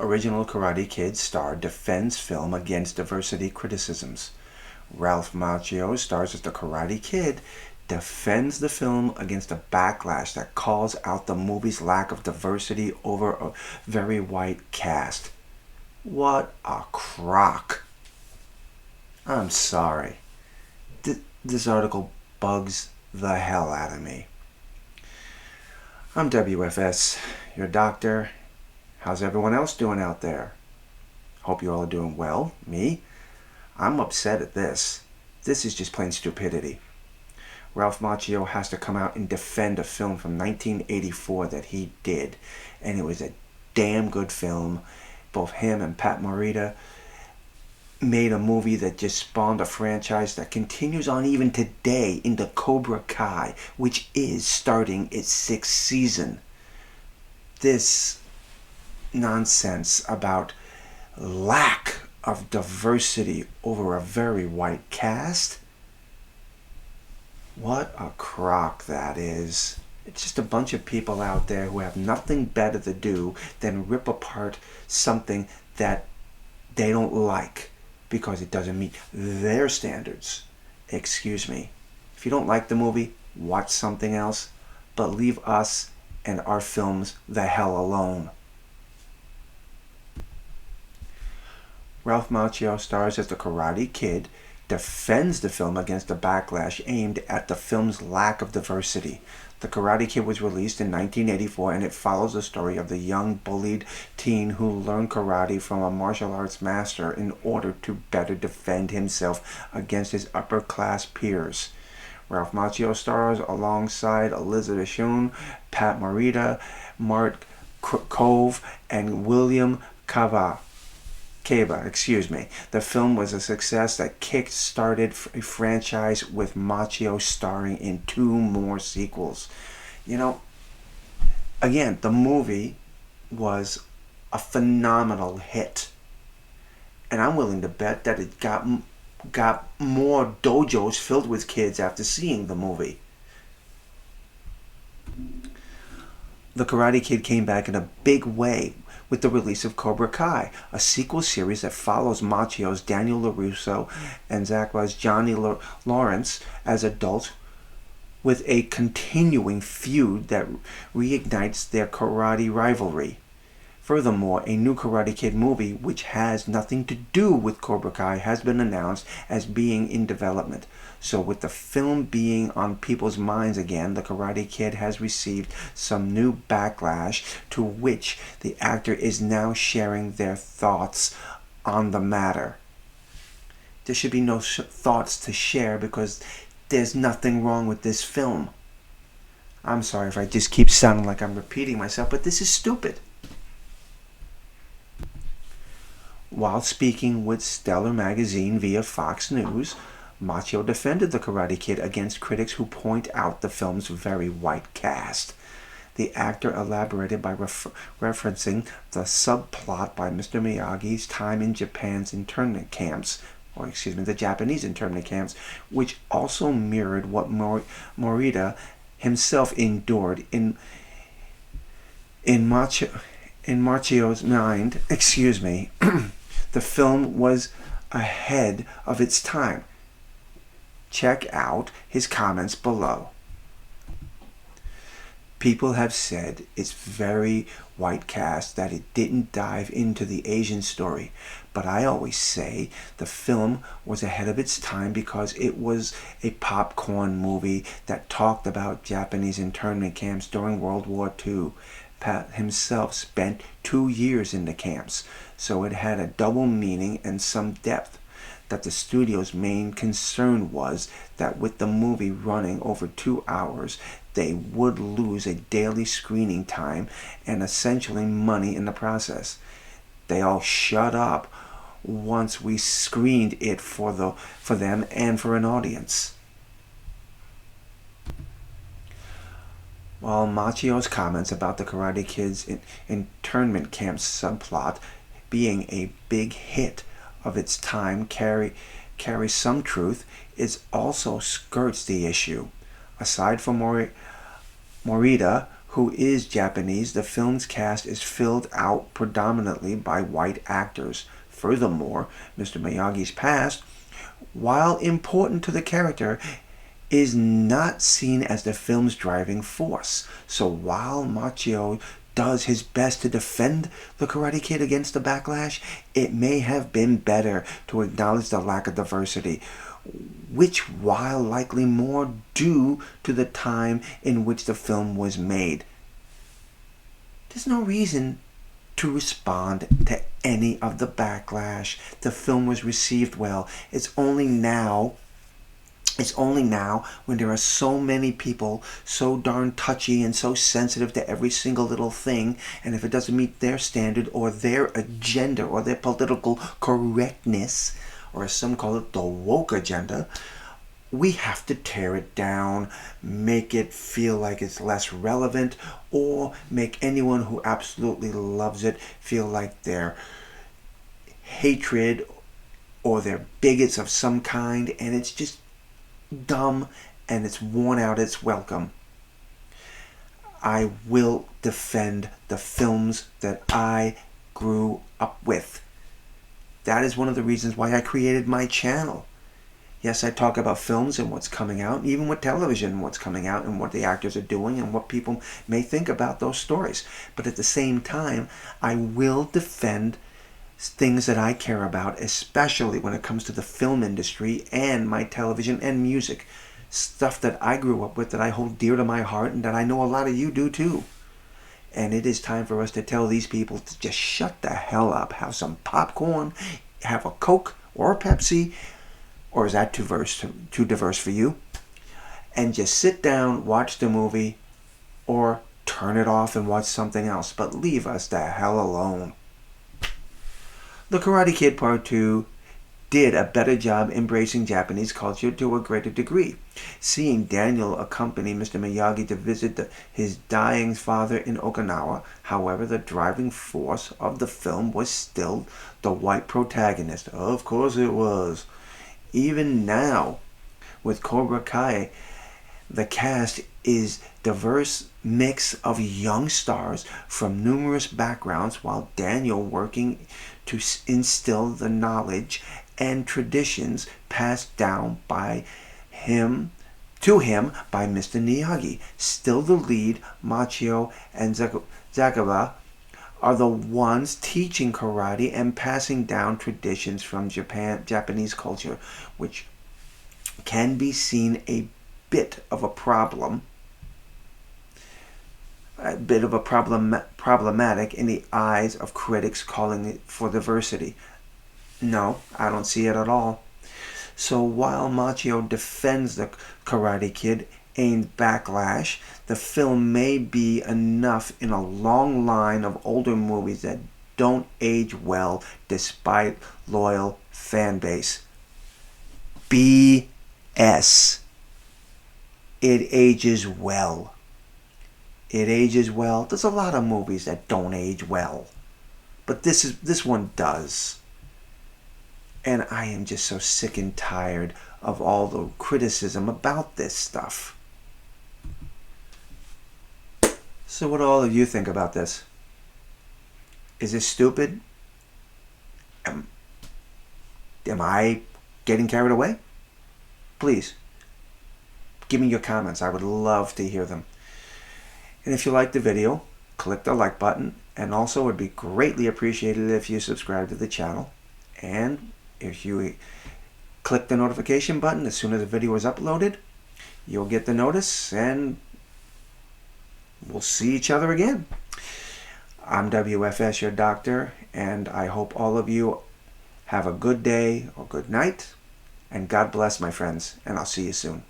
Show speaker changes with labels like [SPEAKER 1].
[SPEAKER 1] original Karate Kid star defends film against diversity criticisms. Ralph Macchio stars as the Karate Kid, defends the film against a backlash that calls out the movie's lack of diversity over a very white cast. What a crock. I'm sorry. This article bugs the hell out of me. I'm W.F.S, your doctor. How's everyone else doing out there? Hope you all are doing well. Me? I'm upset at this. This is just plain stupidity. Ralph Macchio has to come out and defend a film from 1984 that he did, and it was a damn good film. Both him and Pat Morita made a movie that just spawned a franchise that continues on even today into Cobra Kai, which is starting its 6th season. This nonsense about lack of diversity over a very white cast, what a crock that is. It's just a bunch of people out there who have nothing better to do than rip apart something that they don't like because it doesn't meet their standards. Excuse me. If you don't like the movie, watch something else, but leave us and our films the hell alone. Ralph Macchio stars as the Karate Kid, defends the film against a backlash aimed at the film's lack of diversity. The Karate Kid was released in 1984, and it follows the story of the young bullied teen who learned karate from a martial arts master in order to better defend himself against his upper-class peers. Ralph Macchio stars alongside Elizabeth Shue, Pat Morita, Mark Cove, and William Cava. The film was a success that kick-started a franchise with Macchio starring in 2 more sequels. You know, again, the movie was a phenomenal hit. And I'm willing to bet that it got more dojos filled with kids after seeing the movie. The Karate Kid came back in a big way with the release of Cobra Kai, a sequel series that follows Macchio's Daniel LaRusso and Zakwa's Johnny Lawrence as adults, with a continuing feud that reignites their karate rivalry. Furthermore, a new Karate Kid movie, which has nothing to do with Cobra Kai, has been announced as being in development. So with the film being on people's minds again, the Karate Kid has received some new backlash, to which the actor is now sharing their thoughts on the matter. There should be no thoughts to share because there's nothing wrong with this film. I'm sorry if I just keep sounding like I'm repeating myself, but this is stupid. While speaking with Stellar Magazine via Fox News, Macchio defended the Karate Kid against critics who point out the film's very white cast. The actor elaborated by referencing the subplot by Mr. Miyagi's time in Japan's internment camps, the Japanese internment camps, which also mirrored what Morita himself endured in Macchio's mind. The film was ahead of its time. Check out his comments below. People have said it's very white cast, that it didn't dive into the Asian story. But I always say the film was ahead of its time because it was a popcorn movie that talked about Japanese internment camps during World War II. Pat himself spent 2 years in the camps, so it had a double meaning and some depth. That the studio's main concern was that with the movie running over 2 hours, they would lose a daily screening time and essentially money in the process. They all shut up once we screened it for them and for an audience. While Macchio's comments about the Karate Kid's internment camp subplot being a big hit of its time carry some truth, it also skirts the issue. Aside from Morita, who is Japanese, the film's cast is filled out predominantly by white actors. Furthermore, Mr. Miyagi's past, while important to the character, is not seen as the film's driving force. So while Macchio does his best to defend the Karate Kid against the backlash, it may have been better to acknowledge the lack of diversity, which, while likely more due to the time in which the film was made. There's no reason to respond to any of the backlash. The film was received well. It's only now when there are so many people so darn touchy and so sensitive to every single little thing, and if it doesn't meet their standard or their agenda or their political correctness, or as some call it, the woke agenda, we have to tear it down, make it feel like it's less relevant, or make anyone who absolutely loves it feel like they're hatred or they're bigots of some kind, and it's just dumb and it's worn out its welcome. I will defend the films that I grew up with. That is one of the reasons why I created my channel. Yes, I talk about films and what's coming out, even with television and what's coming out and what the actors are doing and what people may think about those stories. But at the same time, I will defend things that I care about, especially when it comes to the film industry and my television and music. Stuff that I grew up with, that I hold dear to my heart, and that I know a lot of you do too. And it is time for us to tell these people to just shut the hell up, have some popcorn, have a Coke or a Pepsi, or is that too diverse for you? And just sit down, watch the movie, or turn it off and watch something else. But leave us the hell alone. The Karate Kid Part 2 did a better job embracing Japanese culture to a greater degree. Seeing Daniel accompany Mr. Miyagi to visit his dying father in Okinawa, however, the driving force of the film was still the white protagonist. Of course it was. Even now, with Cobra Kai, the cast is diverse mix of young stars from numerous backgrounds, while Daniel working to instill the knowledge and traditions passed down by him by Mr. Miyagi. Still the lead, Macchio and Zagaba, are the ones teaching karate and passing down traditions from Japanese culture, which can be seen a bit of a problematic in the eyes of critics calling it for diversity. No, I don't see it at all. So while Macchio defends the Karate Kid aimed backlash, the film may be enough in a long line of older movies that don't age well despite loyal fan base. BS. It ages well. It ages well. There's a lot of movies that don't age well, but this one does. And I am just so sick and tired of all the criticism about this stuff. So what do all of you think about this? Is this stupid? Am I getting carried away? Please, give me your comments. I would love to hear them. And if you liked the video, click the like button. And also, it would be greatly appreciated if you subscribe to the channel. And if you click the notification button as soon as the video is uploaded, you'll get the notice, and we'll see each other again. I'm W.F.S, your doctor, and I hope all of you have a good day or good night, and God bless, my friends, and I'll see you soon.